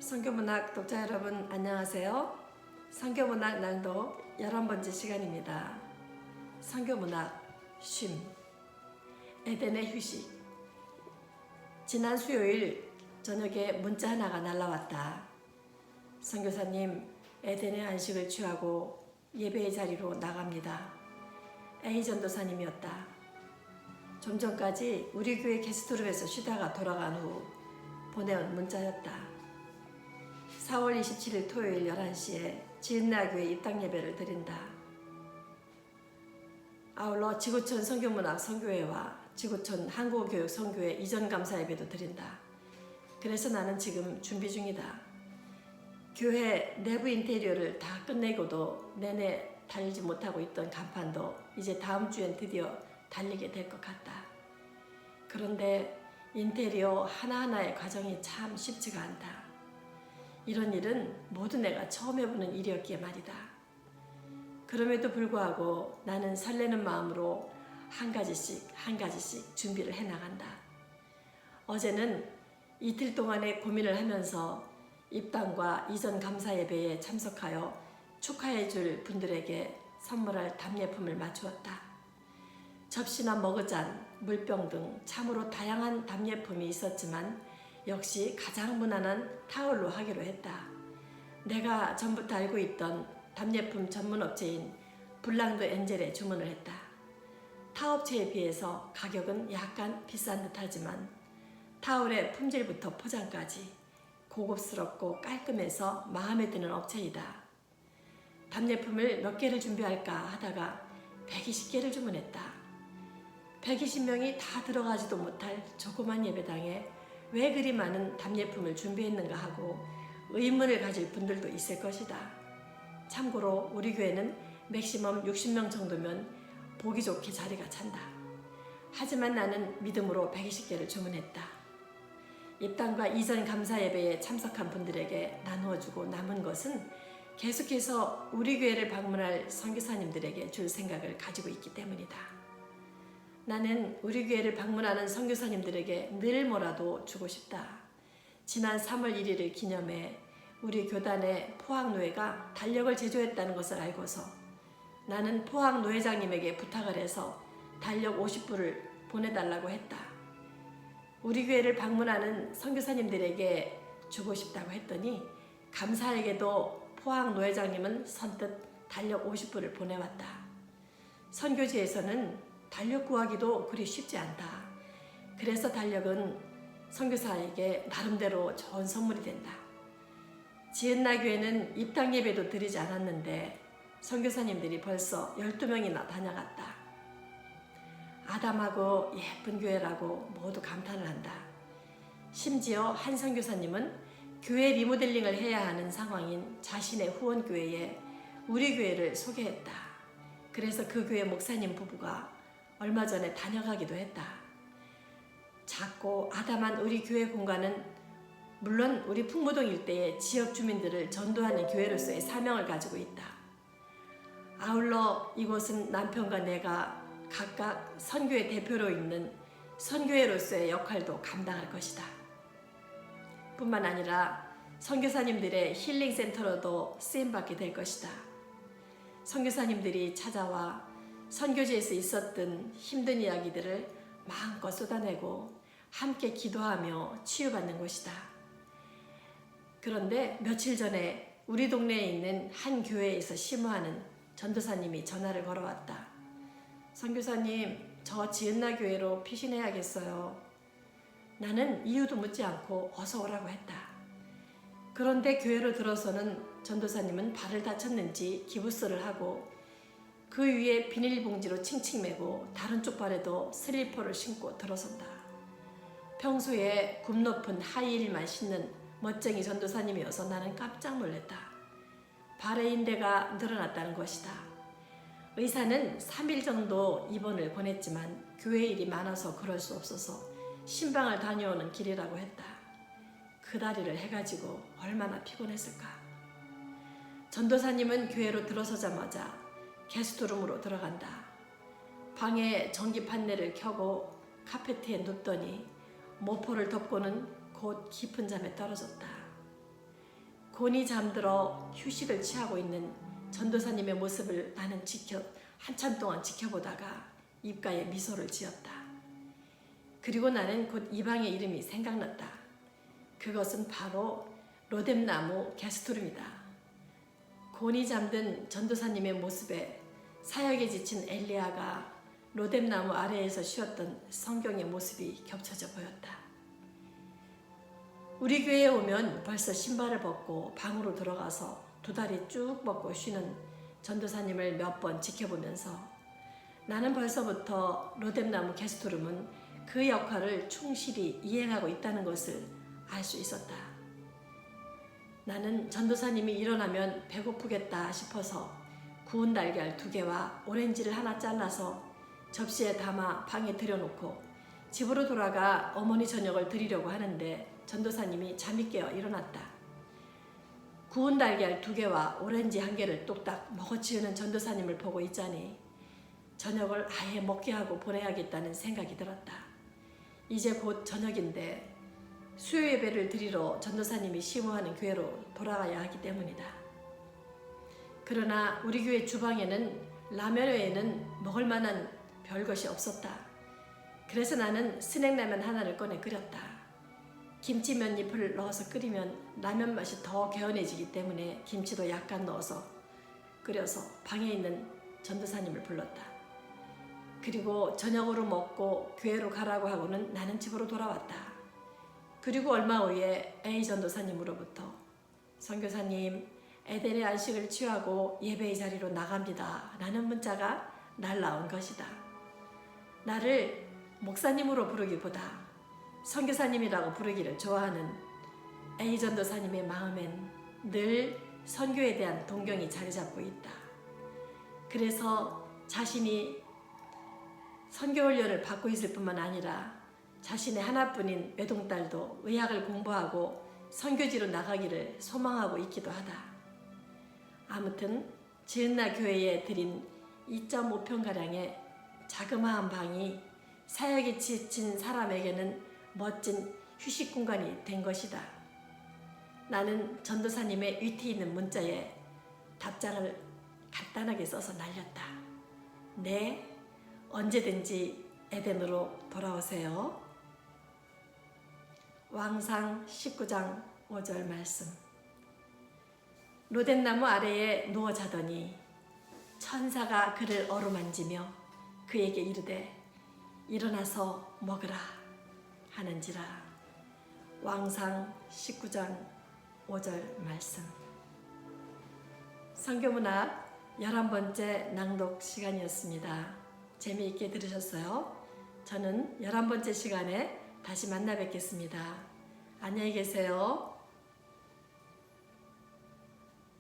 성교문학 독자 여러분 안녕하세요. 성교문학 낭독 11번째 시간입니다. 성교문학 쉼 에덴의 휴식. 지난 수요일 저녁에 문자 하나가 날라왔다. 선교사님, 에덴의 안식을 취하고 예배의 자리로 나갑니다. A 전도사님이었다. 좀 전까지 우리 교회 게스트룸에서 쉬다가 돌아간 후 보내온 문자였다. 4월 27일 토요일 11시에 지은나교회 입당 예배를 드린다. 아울러 지구촌 성교문학 선교회와 지구촌 한국어교육 선교회 이전 감사 예배도 드린다. 그래서 나는 지금 준비 중이다. 교회 내부 인테리어를 다 끝내고도 내내 달리지 못하고 있던 간판도 이제 다음 주엔 드디어 달리게 될 것 같다. 그런데 인테리어 하나하나의 과정이 참 쉽지가 않다. 이런 일은 모두 내가 처음 해보는 일이었기에 말이다. 그럼에도 불구하고 나는 설레는 마음으로 한 가지씩 준비를 해나간다. 어제는 이틀 동안의 고민을 하면서 입당과 이전 감사 예배에 참석하여 축하해 줄 분들에게 선물할 답례품을 맞추었다. 접시나 머그잔, 물병 등 참으로 다양한 답례품이 있었지만 역시 가장 무난한 타월로 하기로 했다. 내가 전부터 알고 있던 답례품 전문 업체인 블랑드 엔젤에 주문을 했다. 타업체에 비해서 가격은 약간 비싼 듯 하지만 타월의 품질부터 포장까지 고급스럽고 깔끔해서 마음에 드는 업체이다. 답례품을 몇 개를 준비할까 하다가 120개를 주문했다. 120명이 다 들어가지도 못할 조그만 예배당에 왜 그리 많은 답례품을 준비했는가 하고 의문을 가질 분들도 있을 것이다. 참고로 우리 교회는 맥시멈 60명 정도면 보기 좋게 자리가 찬다. 하지만 나는 믿음으로 120개를 주문했다. 입당과 이전 감사 예배에 참석한 분들에게 나누어주고 남은 것은 계속해서 우리 교회를 방문할 선교사님들에게 줄 생각을 가지고 있기 때문이다. 나는 우리 교회를 방문하는 선교사님들에게 늘 뭐라도 주고 싶다. 지난 3월 1일을 기념해 우리 교단의 포항노회가 달력을 제조했다는 것을 알고서 나는 포항노회장님에게 부탁을 해서 달력 50부를 보내달라고 했다. 우리 교회를 방문하는 선교사님들에게 주고 싶다고 했더니 감사하게도 포항노회장님은 선뜻 달력 50부를 보내왔다. 선교지에서는 달력 구하기도 그리 쉽지 않다. 그래서 달력은 선교사에게 나름대로 좋은 선물이 된다. 지은나 교회는 입당 예배도 드리지 않았는데 선교사님들이 벌써 12명이나 다녀갔다. 아담하고 예쁜 교회라고 모두 감탄을 한다. 심지어 한 선교사님은 교회 리모델링을 해야 하는 상황인 자신의 후원교회에 우리 교회를 소개했다. 그래서 그 교회 목사님 부부가 얼마 전에 다녀가기도 했다. 작고 아담한 우리 교회 공간은 물론 우리 풍무동 일대의 지역 주민들을 전도하는 교회로서의 사명을 가지고 있다. 아울러 이곳은 남편과 내가 각각 선교의 대표로 있는 선교회로서의 역할도 감당할 것이다. 뿐만 아니라 선교사님들의 힐링센터로도 쓰임받게 될 것이다. 선교사님들이 찾아와 선교지에서 있었던 힘든 이야기들을 마음껏 쏟아내고 함께 기도하며 치유받는 곳이다. 그런데 며칠 전에 우리 동네에 있는 한 교회에서 심호하는 전도사님이 전화를 걸어왔다. 선교사님, 저 지은나 교회로 피신해야겠어요. 나는 이유도 묻지 않고 어서 오라고 했다. 그런데 교회로 들어서는 전도사님은 발을 다쳤는지 기부스를 하고 그 위에 비닐봉지로 칭칭 매고 다른 쪽 발에도 슬리퍼를 신고 들어선다. 평소에 굽 높은 하이힐만 신는 멋쟁이 전도사님이어서 나는 깜짝 놀랐다. 발의 인대가 늘어났다는 것이다. 의사는 3일 정도 입원을 보냈지만 교회 일이 많아서 그럴 수 없어서 신방을 다녀오는 길이라고 했다. 그 다리를 해가지고 얼마나 피곤했을까. 전도사님은 교회로 들어서자마자 게스트룸으로 들어간다. 방에 전기 판넬을 켜고 카페트에 눕더니 모포를 덮고는 곧 깊은 잠에 떨어졌다. 곤히 잠들어 휴식을 취하고 있는 전도사님의 모습을 나는 한참 동안 지켜보다가 입가에 미소를 지었다. 그리고 나는 곧 이방의 이름이 생각났다. 그것은 바로 로뎀나무 게스토름이다. 곤히 잠든 전도사님의 모습에 사역에 지친 엘리야가 로뎀나무 아래에서 쉬었던 성경의 모습이 겹쳐져 보였다. 우리 교회에 오면 벌써 신발을 벗고 방으로 들어가서 두 다리 쭉 뻗고 쉬는 전도사님을 몇 번 지켜보면서 나는 벌써부터 로뎀나무 게스토름은 그 역할을 충실히 이행하고 있다는 것을 알 수 있었다. 나는 전도사님이 일어나면 배고프겠다 싶어서 구운 달걀 2개와 오렌지를 하나 잘라서 접시에 담아 방에 들여놓고 집으로 돌아가 어머니 저녁을 드리려고 하는데 전도사님이 잠이 깨어 일어났다. 구운 달걀 2개와 오렌지 1개를 뚝딱 먹어치우는 전도사님을 보고 있자니 저녁을 아예 먹게 하고 보내야겠다는 생각이 들었다. 이제 곧 저녁인데 수요 예배를 드리러 전도사님이 심호하는 교회로 돌아가야 하기 때문이다. 그러나 우리 교회 주방에는 라면 외에는 먹을 만한 별것이 없었다. 그래서 나는 스낵라면 하나를 꺼내 끓였다. 김치 몇 잎을 넣어서 끓이면 라면 맛이 더 개운해지기 때문에 김치도 약간 넣어서 끓여서 방에 있는 전도사님을 불렀다. 그리고 저녁으로 먹고 교회로 가라고 하고는 나는 집으로 돌아왔다. 그리고 얼마 후에 A 전도사님으로부터 선교사님, 에덴의 안식을 취하고 예배의 자리로 나갑니다 라는 문자가 날라온 것이다. 나를 목사님으로 부르기보다 선교사님이라고 부르기를 좋아하는 A 전도사님의 마음엔 늘 선교에 대한 동경이 자리 잡고 있다. 그래서 자신이 선교훈련을 받고 있을 뿐만 아니라 자신의 하나뿐인 외동딸도 의학을 공부하고 선교지로 나가기를 소망하고 있기도 하다. 아무튼 지은나 교회에 드린 2.5평가량의 자그마한 방이 사역에 지친 사람에게는 멋진 휴식 공간이 된 것이다. 나는 전도사님의 위트 있는 문자에 답장을 간단하게 써서 날렸다. 네, 언제든지 에덴으로 돌아오세요. 왕상 19장 5절 말씀. 로뎀나무 아래에 누워 자더니 천사가 그를 어루만지며 그에게 이르되 일어나서 먹으라 하는지라. 왕상 19장 5절 말씀. 선교문학 11번째 낭독 시간이었습니다. 재미있게 들으셨어요? 저는 11번째 시간에 다시 만나 뵙겠습니다. 안녕히 계세요.